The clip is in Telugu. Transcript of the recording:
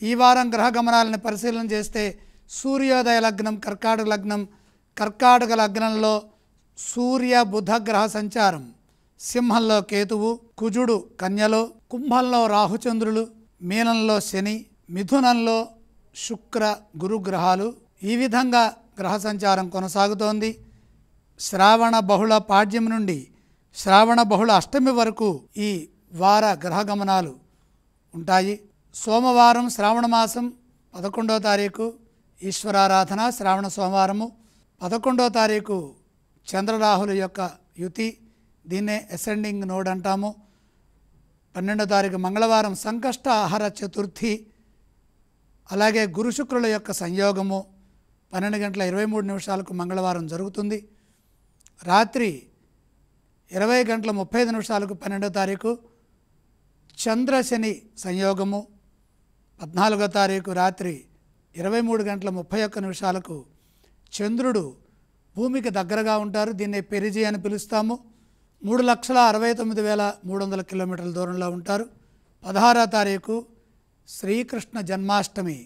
ఈ వారం గ్రహ గమనాలను పరిశీలన చేస్తే సూర్యోదయ లగ్నం కర్కాటక లగ్నంలో సూర్య బుధ గ్రహ సంచారం, సింహంలో కేతువు, కుజుడు కన్యలో, కుంభంలో రాహుచంద్రులు, మీనంలో శని, మిథునంలో శుక్ర గురు గ్రహాలు. ఈ విధంగా గ్రహ సంచారం కొనసాగుతోంది. శ్రావణ బహుళ పాడ్యం నుండి శ్రావణ బహుళ అష్టమి వరకు ఈ వార గ్రహ గమనాలు ఉంటాయి. సోమవారం శ్రావణ మాసం 11వ తారీఖు ఈశ్వరారాధన శ్రావణ సోమవారము. 11వ తారీఖు చంద్రరాహుల యొక్క యుతి, దీన్నే అసెండింగ్ నోడ్ అంటాము. 12వ తారీఖు మంగళవారం సంకష్ట ఆహార చతుర్థి, అలాగే గురు శుక్రుల యొక్క సంయోగము 12:23 మంగళవారం జరుగుతుంది. రాత్రి 20:35 12వ తారీఖు చంద్రశని సంయోగము. 14వ తారీఖు రాత్రి 23:31 చంద్రుడు భూమికి దగ్గరగా ఉంటారు. దీన్ని పెరిజి అని పిలుస్తాము. 3,69,300 కిలోమీటర్ల దూరంలో ఉంటారు. 16వ తారీఖు శ్రీకృష్ణ జన్మాష్టమి